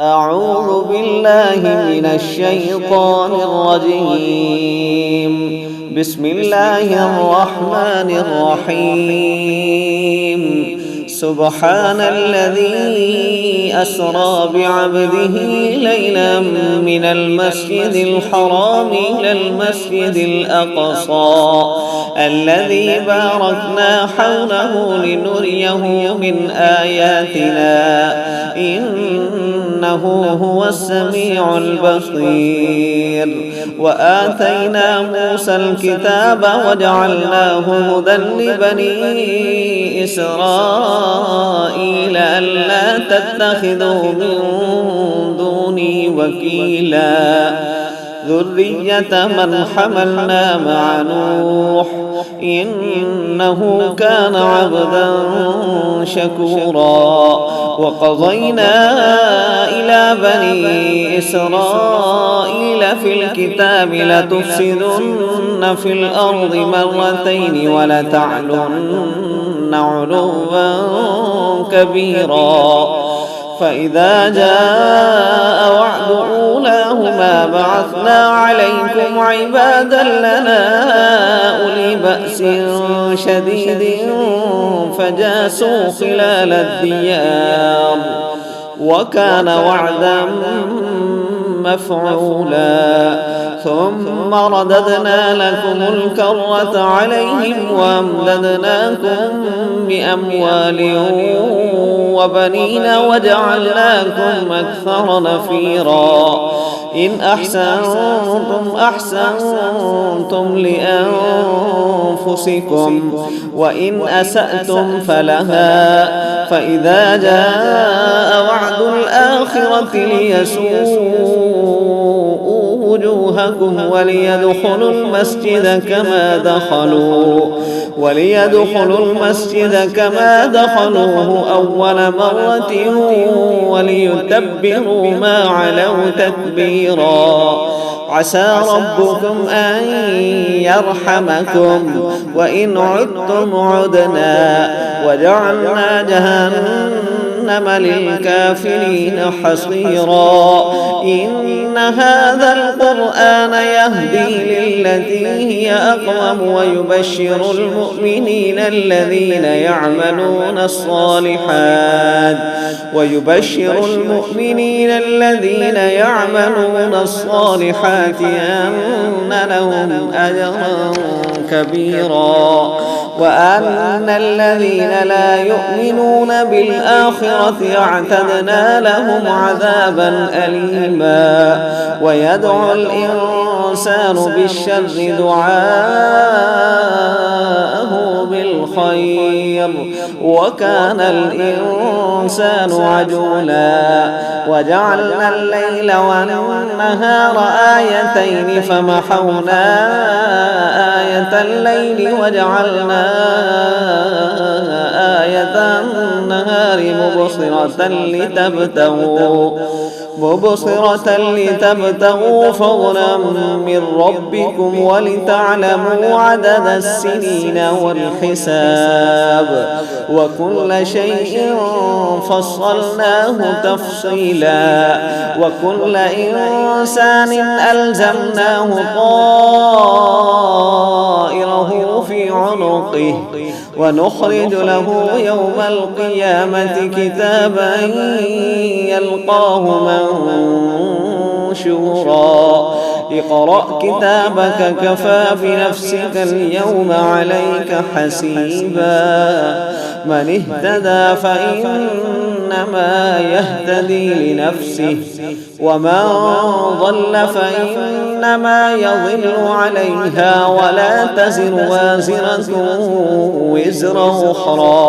أعوذ بالله من الشيطان الرجيم. بسم الله الرحمن الرحيم. سبحان الذي أسرى بعبده ليلا من المسجد الحرام إلى المسجد الأقصى الذي باركنا حوله لنريه من آياتنا إنه هو السميع البصير. وآتينا موسى الكتاب وجعلناه هدى لبني إسرائيل ألا تتخذوا من دوني وكيلا ذرية من حملنا مع نوح إنه كان عبدا شكورا. وقضينا إلى بني إسرائيل في الكتاب لتفسدن في الأرض مرتين ولتعلن علوا كبيرا. فإذا جاء وعد أولاهما بعثنا عليكم عبادا لنا أولي بأس شديد فجاسوا خلال الديار وكان وعدا مفعولا. ثم رددنا لكم الكرة عليهم وأمددناكم بأموال وبنين وجعلناكم أكثر نفيرا. إن أحسنتم أحسنتم لأنفسكم وإن أسأتم فلها. فإذا جاء وعد الآخرة ليسوءوا وجوهكم وليدخلوا المسجد كما دخلوه أول مرة وليتبروا ما علوا تتبيرا. عسى ربكم أن يرحمكم وإن عدتم عدنا وجعلنا جهنم للكافرين حصيرا. إن هذا القرآن يهدي للتي هي أقوم ويبشر المؤمنين الذين يعملون الصالحات أن لهم أجرا كبيرا. وأن الذين لا يؤمنون بالآخرة اعتدنا لهم عذابا أليما. ويدعو الإنسان بالشر دعاءه بالخير وكان الإنسان عجولا. وجعلنا الليل والنهار آيتين فمحونا آية الليل وجعلنا آية النهار مبصرة لتبتغوا فضلا من ربكم ولتعلموا عدد السنين والحساب وكل شيء فصلناه تفصيلا. وكل إنسان ألزمناه طائره في عنقه ونخرج له يوم القيامة كتابا يلقاه منشورا. اقرأ كتابك كفى بنفسك اليوم عليك حسيبا. من اهتدى فإنما يهتدي لنفسه ومن ضل فإنما يضل عليها ولا تزر وازرة وزر أخرى.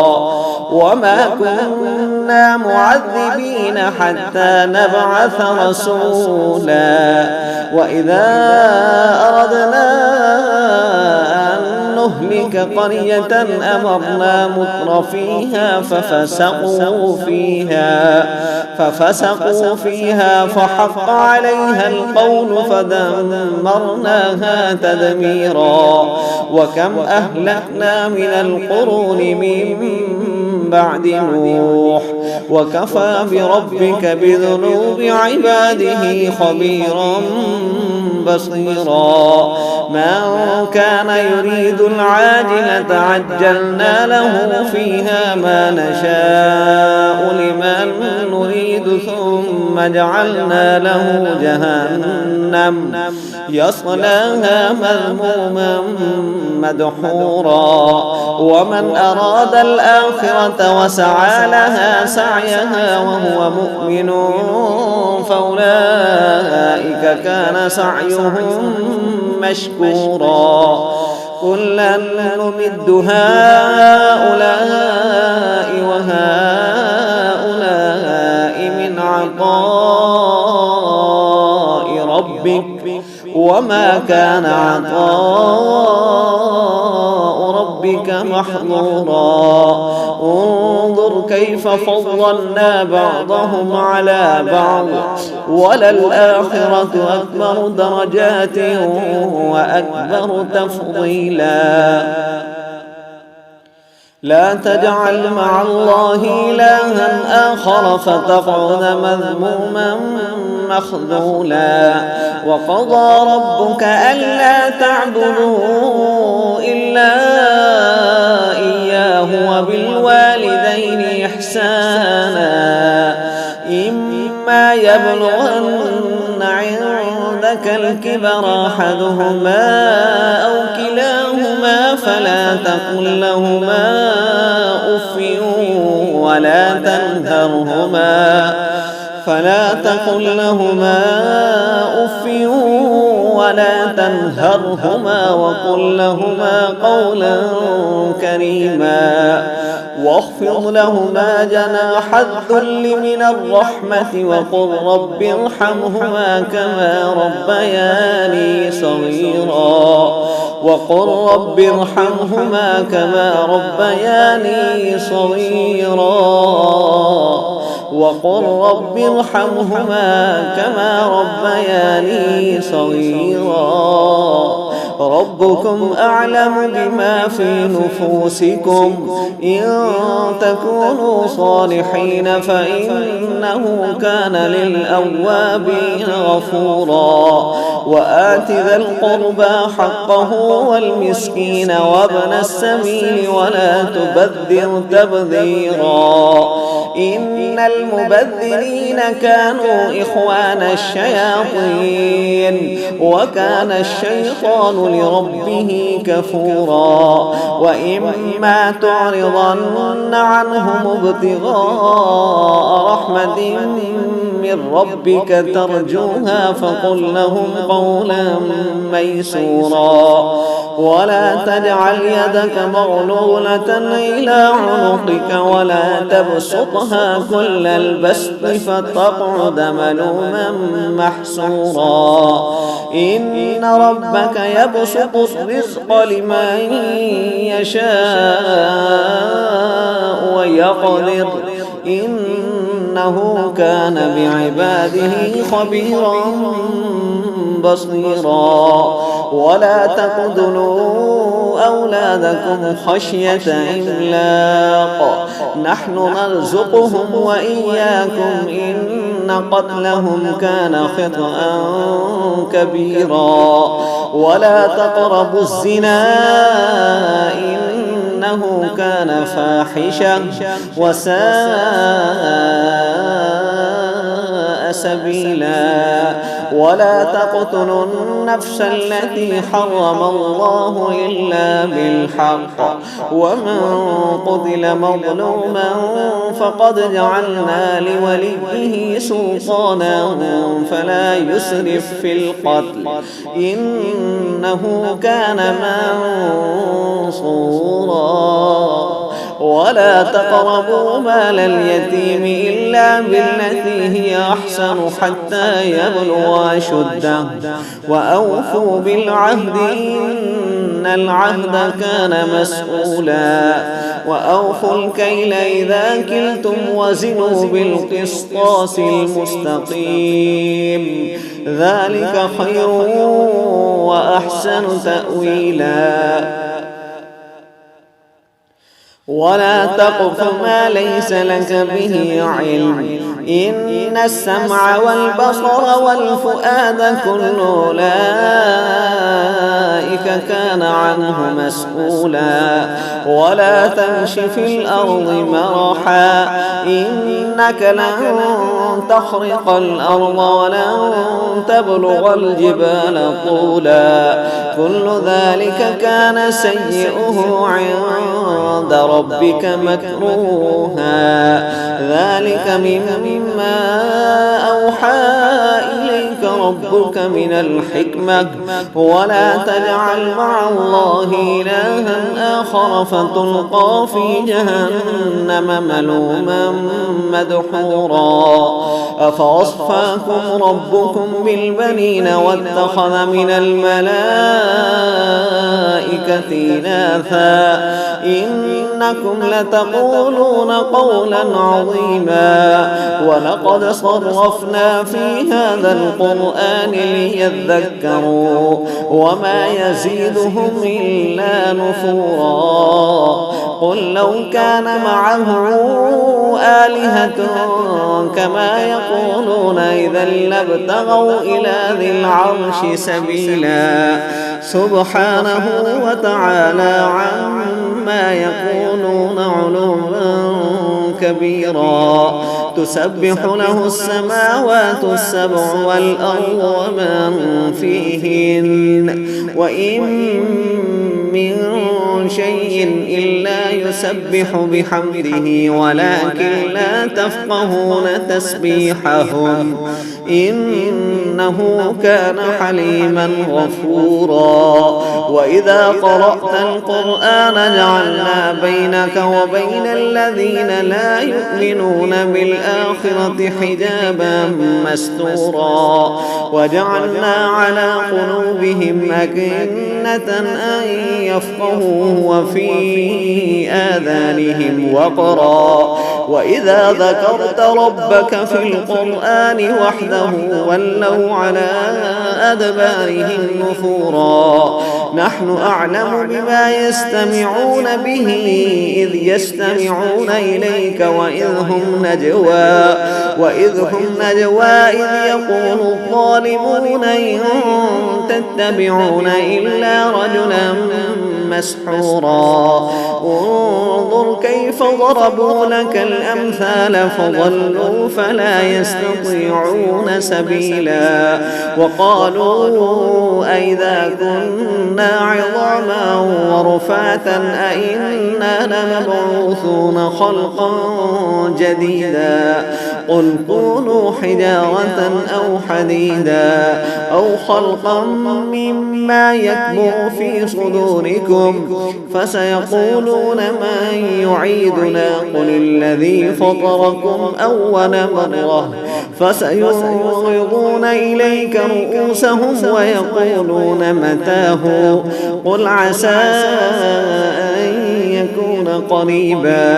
وما كنا معذبين حتى نبعث رسولا. وإذا أردنا أن نهلك قرية أمرنا مترفيها ففسقوا فيها فحق عليها القول فدمرناها تدميرا. وكم أهلكنا من القرون من بعد نوح وكفى بربك بذنوب عباده خبيرا بصيرا. من كان يريد العاجلة عجلنا له فيها ما نشاء لمن نريد ثم جعلنا له جهنم يصلاها مذموما مدحورا. ومن أراد الآخرة وسعى لها سعيها وهو مؤمن فأولئك كان سعيهم مشكورا. كلا نمد هؤلاء وهؤلاء من عطاء ربك وما كان عطاء ربك محظورا. انظر كيف فضلنا بعضهم على بعض وللآخرة أكبر درجات وأكبر تفضيلا. لا تجعل مع الله إلها آخر فتقعد مذموما مخذولا. وقضى ربك ألا تعبدوا إلا إياه وبالوالدين إحسانا. إما يبلغن عندك الكبر أحدهما أو كلاهما فلا تقل لهما أف ولا تنهرهما وقل لهما قولا كريما. واخفض لهما جناح الذل من الرحمة وقل رب ارحمهما كما ربياني صغيرا. ربكم أعلم بما في نفوسكم إن تكونوا صالحين فإنه كان للأوابين غفورا. وآت ذا القربى حقه والمسكين وابن السبيل ولا تبذر تبذيرا. إن المبذرين كانوا إخوان الشياطين وكان الشيطان لربه كفورا. وإما تعرضن عنهم ابتغاء رحمة من ربك ترجوها فقل لهم قولا ميسورا. ولا تجعل يدك مغلولة إلى عنقك ولا تبسطها كل البسط فتقعد ملوما محسورا. إن ربك يبسط الرزق لمن يشاء ويقدر إنه كان بعباده خبيرا بصيرا. ولا تقتلوا أولادكم خشية إملاق نحن نرزقهم وإياكم إن قتلهم كان خطأ كبيرا. ولا تقربوا الزنا إنه كان فاحشة وساء سبيلا. ولا تقتلوا النفس التي حرم الله إلا بالحق. ومن قتل مظلوما فقد جعلنا لوليه سلطانا فلا يسرف في القتل إنه كان منصورا. ولا تقربوا مال اليتيم إلا بالتي هي أحسن حتى يبلغ أشده وأوفوا بالعهد إن العهد كان مسؤولا وأوفوا الكيل إذا كلتم وزنوا بالقسطاس المستقيم ذلك خير وأحسن تأويلا ولا تقف ما ليس لك به علم إن السمع والبصر والفؤاد كل أولئك كان عنه مسؤولا ولا تمش في الأرض مرحا إنك لن تخرق الأرض ولن تبلغ الجبال طولا كل ذلك كان سيئه عند ربك مكروها ذلك مما أوحى إليك ربك من الحكمة ولا تجعل مع الله إلها آخر فتلقى في جهنم ملوما مدحورا أفأصفاكم ربكم بالبنين واتخذ من الملائكة إناثا إنكم لتقولون قولا عظيما ولقد صرفنا في هذا القرآن ليذكروا وما يزيدهم إلا نفورا قل لو كان معه آلهة كما يقولون إذا لابتغوا إلى ذي العرش سبيلا سبحانه وتعالى عما يقولون علوا كبيرا تسبح له السماوات السبع والأرض ومن فيهن وإن من شيء إلا يسبح بحمده ولكن لا تفقهون تسبيحهم إنه كان حليما غفورا وإذا قرأت القرآن جعلنا بينك وبين الذين لا يؤمنون بالآخرة حجابا مستورا وجعلنا على قلوبهم أكنة أن يفقهوه وفي آذانهم وقرا وإذا ذكرت ربك في القرآن وحده ولوا على أدبارهم نفورا نحن أعلم بما يستمعون به إذ يستمعون إليك وإذ هم نجوى إذ يقول الظالمون إن تتبعون إلا رجلا مسحورا انظر كيف ضربوا لك الأمثال فضلوا فلا يستطيعون سبيلا وقالوا أئذا كنا عظاما ورفاتا أئنا لمبعوثون خلقا جديدا قل كونوا حجارة أو حديدا أو خلقا مما يكبر في صدوركم فسيقولون من يعيدنا قل الذي فطركم أول مرة فسيعرضون إليك رؤوسهم ويقولون متاه قل عسى أن يكون قريبا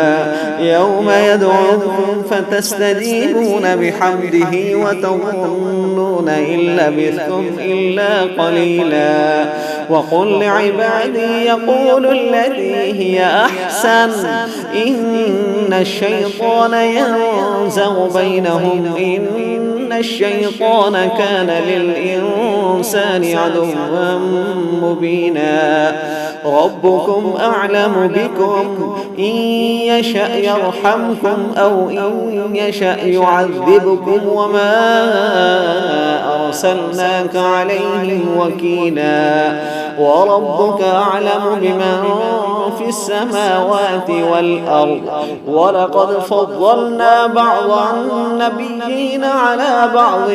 يوم يدعوكم فتستجيبون بحمده وتظنون إن لبثتم إلا قليلا وقل لعبادي يقولوا التي هي أحسن إن الشيطان ينزغ بينهم إن الشيطان كان للإنسان عدوا مبينا ربكم أعلم بكم إن يشأ يرحمكم أو إن يشأ يعذبكم وما أرسلناك عليهم وكيلا وربك أعلم بمن في السماوات والأرض ولقد فضلنا بعض النبيين على بعض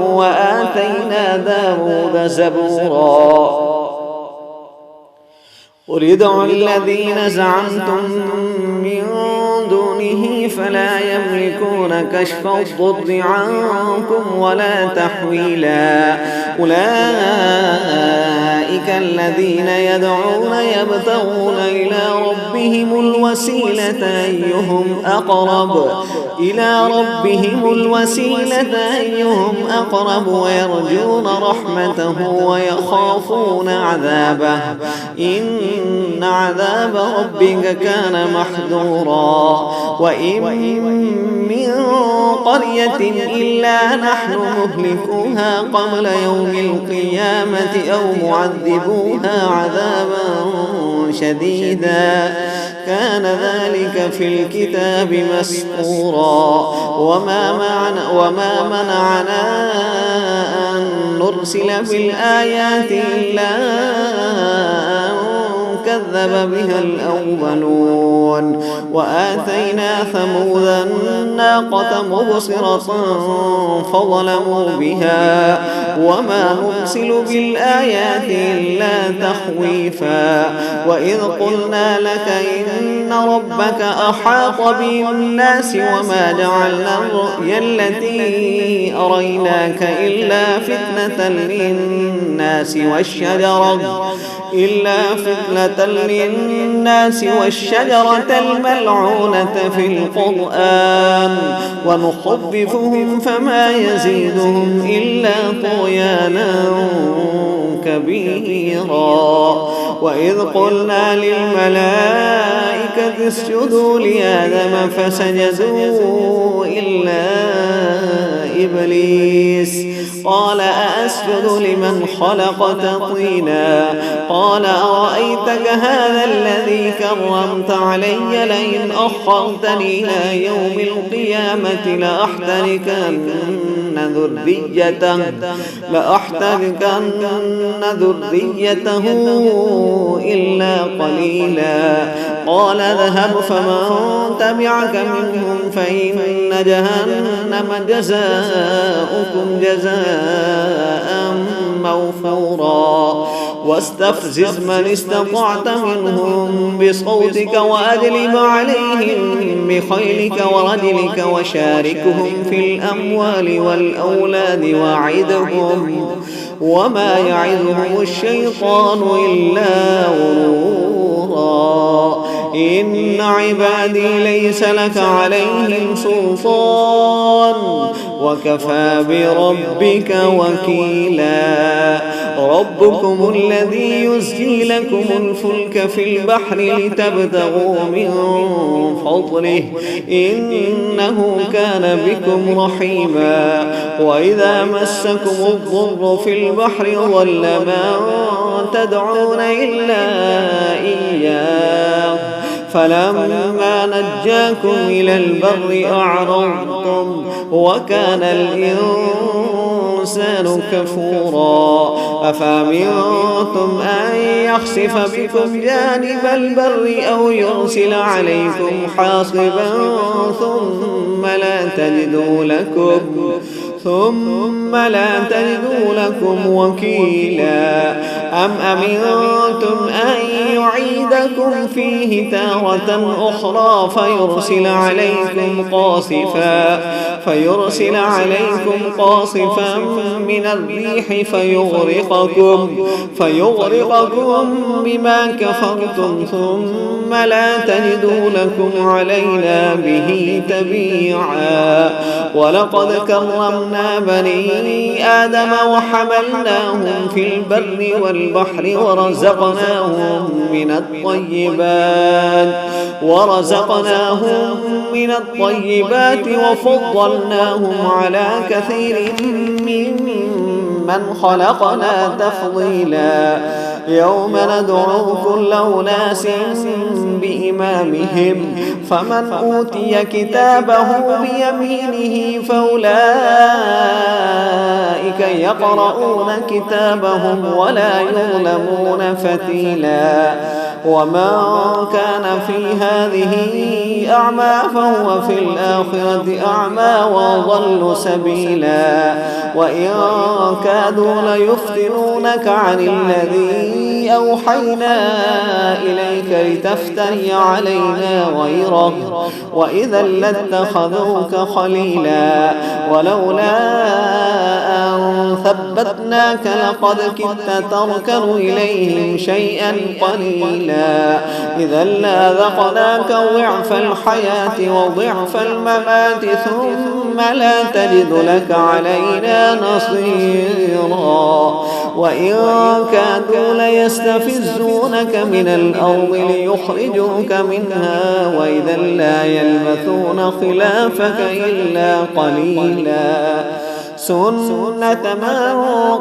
وآتينا داود زبورا قل ادعوا الذين زعمتم من دونه فلا يملكون كشف الضر عنكم ولا تحويلا أولئك الذين يدعون يبتغون إلى ربهم الوسيلة أيهم أقرب ويرجون رحمته ويخافون عذابه إن عذاب ربك كان محذورا وإن من قرية إلا نحن مهلكوها قبل يوم القيامة أو معذبوها عذابا شديدا كان ذلك في الكتاب مسطورا وما منعنا أن نرسل بالآيات إلا أن كذب بها الأولون وآتينا ثمود الناقة مبصرة فظلموا بها وما نرسل بالآيات إلا تخويفا وإذ قلنا لك إن ربك أحاط بالناس وما جعلنا الرؤيا التي أريناك إلا فتنة للناس والشجرة الملعونة في القرآن ونخبفهم فما يزيدهم إلا طغيانا كبيرا وإذ قلنا للملائكة اسجدوا لآدم فسجدوا إلا إبليس قال أأسجد لمن خلقت طينا قال أرأيتك هذا الذي كرمت علي لئن أخرتني إلى يوم القيامة لأحتركن ذريته إلا قليلا قال اذهب فمن تبعك منهم فإن جهنم جزاؤكم جزاء موفورا واستفزز من استطعت منهم بصوتك وأجلب عليهم بخيلك ورجلك وشاركهم في الأموال والأولاد وعدهم وما يعدهم الشيطان إلا غرورا إن عبادي ليس لك عليهم سلطان وكفى بربك وكيلا ربكم الذي يزجي لكم الفلك في البحر لتبتغوا من فضله إنه كان بكم رحيما وإذا مسكم الضر في البحر ضل من تدعون إلا إياه فلما نجاكم إلى البر أعرضتم وكان الإنسان كفورا أفأمنتم أن يخسف بكم جانب البر أو يرسل عليكم حاصبا ثم لا تجدوا لكم وكيلا أم أمنتم أن يعيدكم فيه تارة أخرى فيرسل عليكم قاصفا من الريح فيغرقكم بما كفرتم ثم لا تجدوا لكم علينا به تبيعا ولقد كرمنا بني آدم وحملناهم في البر والبحر ورزقناهم من الطيبات وفضلناهم على كثير ممن خلقنا تفضيلا يوم ندعو كل أناس بإمامهم فمن أوتي كتابه بيمينه فأولئك يقرؤون كتابهم ولا يظلمون فتيلا ومن كان في هذه أعمى فهو في الآخرة أعمى وأضل سبيلا وإن كادوا ليفتنونك عن الذي أوحينا إليك لتفتري علينا غيره وإذا لاتخذوك خليلا ولولا أن ثبتناك لقد كدت تركن إليهم شيئا قليلا إذا لأذقناك ضعف الحياة وضعف الممات ثم لا تجد لك علينا نصيرا وإن كادوا ليستفزونك من الأرض ليخرجوك منها وإذا لا يلبثون خلافك إلا قليلا سنة من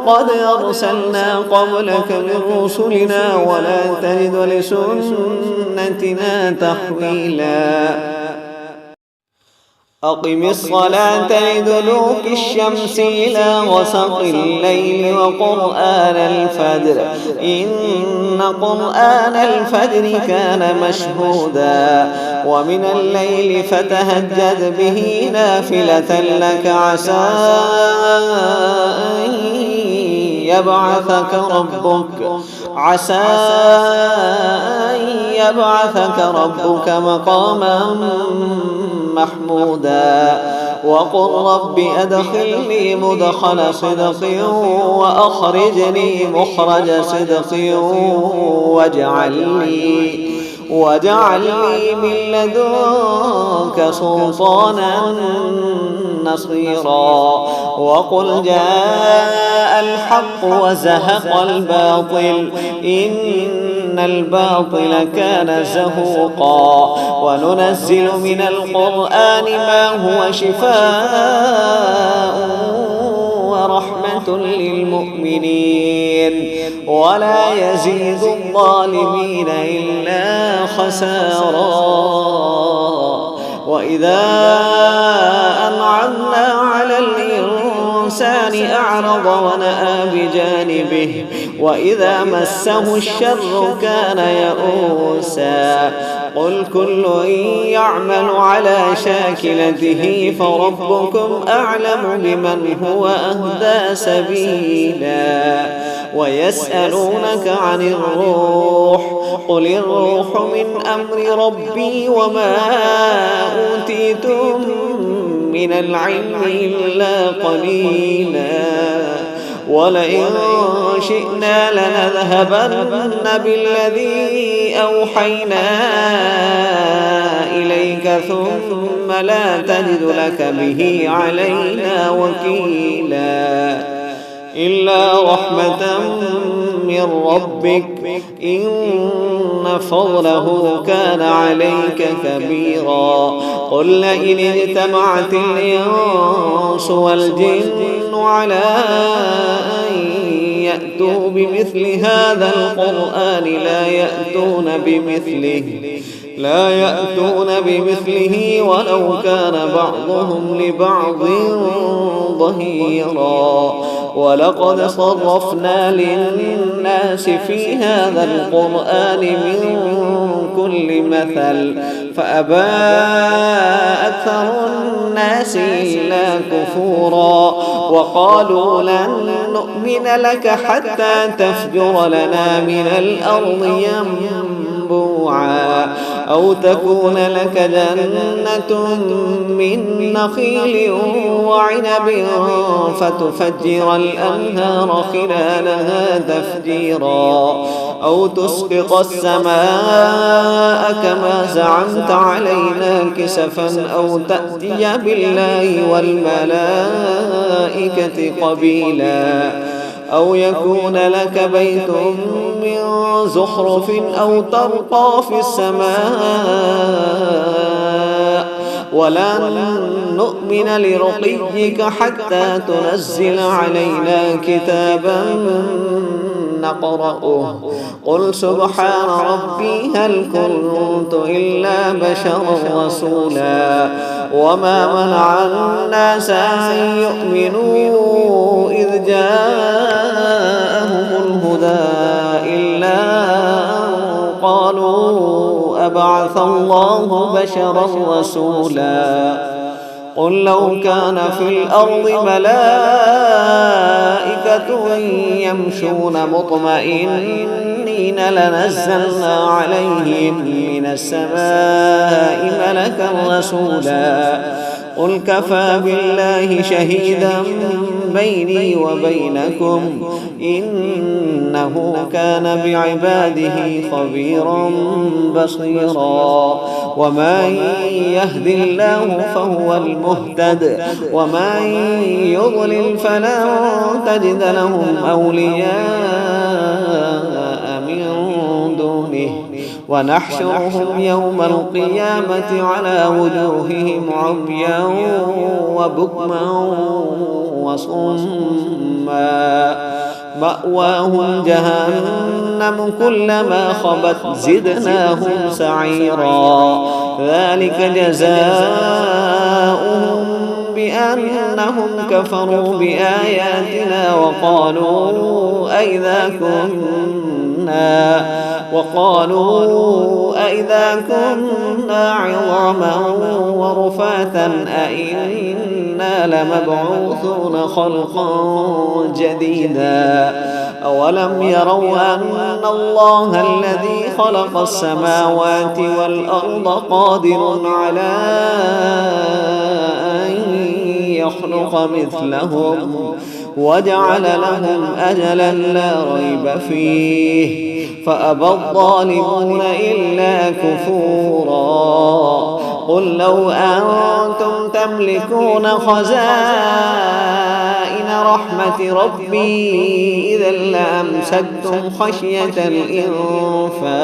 قد أرسلنا قبلك من رسلنا ولا تجد لسنتنا تحويلا أقم الصلاة لدلوك الشمس إلى غسق الليل وقرآن الفجر إن قرآن الفجر كان مشهودا ومن الليل فتهجد به نافلة لك عسى أن يبعثك ربك مقاما محمودا وقل رب أدخلني مدخل صدق وأخرجني مخرج صدق واجعل لي من لدنك سلطانا نصيرا وقل جاء الحق وزهق الباطل إن الباطل كان زهوقا وننزل من القرآن ما هو شفاء ورحمة للمؤمنين ولا يزيد الظالمين إلا خسارا وإذا أنعمنا على الإنسان أعرض ونأى بجانبه وإذا مسه الشر كان يئوسا قل كل يعمل على شاكلته فربكم أعلم بمن هو أهدى سبيلا ويسألونك عن الروح قل الروح من أمر ربي وما أوتيتم من العلم إلا قليلا ولئن شئنا لنذهبن بالذي أوحينا إليك ثم لا تجد لك به علينا وكيلا إلا رحمة من ربك إن فضله كان عليك كبيرا قل لئن اجتمعت الإنس والجن على أن يأتوا بمثل هذا القرآن لا يأتون بمثله ولو كان بعضهم لبعض ظهيرا ولقد صرفنا للناس في هذا القرآن من كل مثل فأبى أكثر الناس إلا كفورا وقالوا لن نؤمن لك حتى تفجر لنا من الأرض ينبوعا أو تكون لك جنة من نخيل وعنب فتفجر الأنهار خلالها تفجيرا أو تسقط السماء كما زعمت علينا كسفا أو تأتي بالله والملائكة قبيلا أو يكون لك بيت من زخرف أو ترقى في السماء ولن نؤمن لرقيك حتى تنزل علينا كتابا نقرأه قل سبحان ربي هل كنت إلا بشرا رسولا وما منع الناس أن يؤمنوا إذ جاءهم الهدى إلا أن قالوا أبعث الله بشرا رسولا قل لو كان في الأرض ملائكة يمشون مطمئنين لنزلنا عليهم من السماء ملكا رسولا قل كفى بالله شهيدا بيني وبينكم إنه كان بعباده خبيرا بصيرا ومن يهد الله فهو المهتد ومن يضلل فلن تجد لهم أولياء من دونه ونحشرهم يوم القيامة على وجوههم عميا وبكما وصما مأواهم جهنم كلما خبت زدناهم سعيرا ذلك جزاؤهم بأنهم كفروا بآياتنا وقالوا أئذا كنا عظاما ورفاتا أئنا لمبعوثون خلقا جديدا أولم يروا أن الله الذي خلق السماوات والأرض قادر على أن يخلق مثلهم وجعل لهم أجلا لا ريب فيه فأبى الظالمون إلا كفورا قل لو أنتم تملكون خزائن رحمة ربي إذا لأمسكتم خشية الإنفاق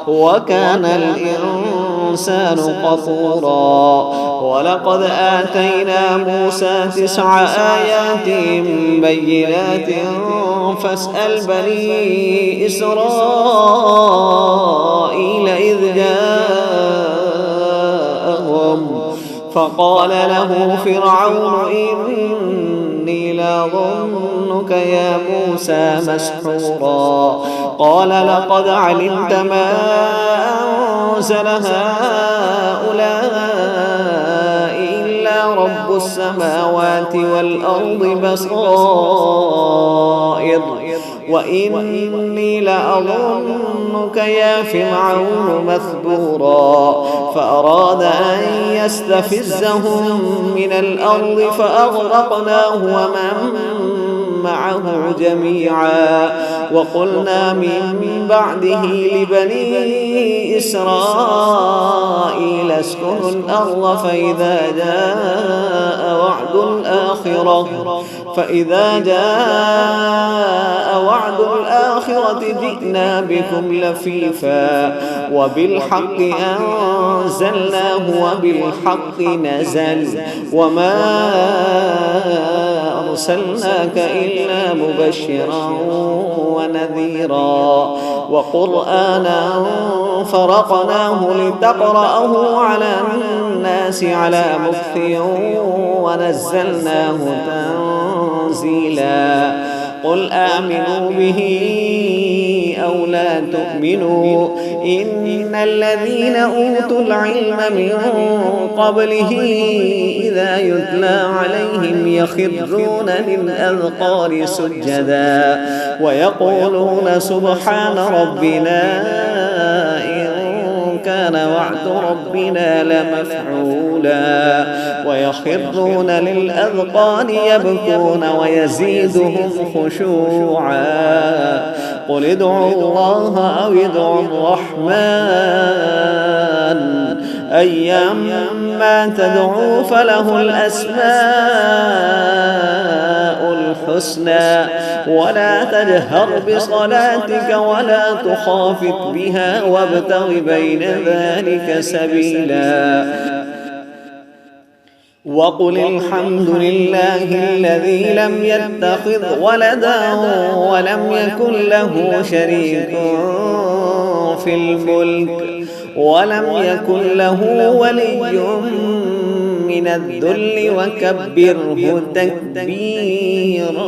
وكان الإنسان قصورا ولقد آتينا موسى 9 آيات بينات فاسأل بني إسرائيل إذ جاءهم فقال له فرعون إني لأظنك يا موسى مسحورا قال لقد علمت ما أنزل هؤلاء إلا رب السماوات والأرض بصائر وإني لأظنك يا فرعون مثبورا فأراد أن يستفزهم من الأرض فأغرقناه ومن معه جميعا وقلنا من بعده لبني إسرائيل اسكنوا الأرض فإذا جاء وعد الآخرة جئنا بكم لفيفا وبالحق أنزلناه وبالحق نزل وما أرسلناك إلا مبشرا ونذيرا وقرآنا فرقناه لتقرأه على الناس على مكث ونزلناه تنزيلا قل آمنوا به أو لا تؤمنوا إن الذين أوتوا العلم من قبله إذا يتلى عليهم يخرون للأذقان سجدا ويقولون سبحان ربنا إن كان وعد ربنا لمفعولا ويخرون للأذقان يبكون ويزيدهم خشوعا قل ادعوا الله أو ادعوا الرحمن أيما تدعوا فله الأسماء الحسنى ولا تجهر بصلاتك ولا تخافت بها وابتغ بين ذلك سبيلا وقل الحمد لله الذي لم يتخذ ولدا ولم يكن له شريك في الملك ولم يكن له ولي من الذل وكبره تكبيرا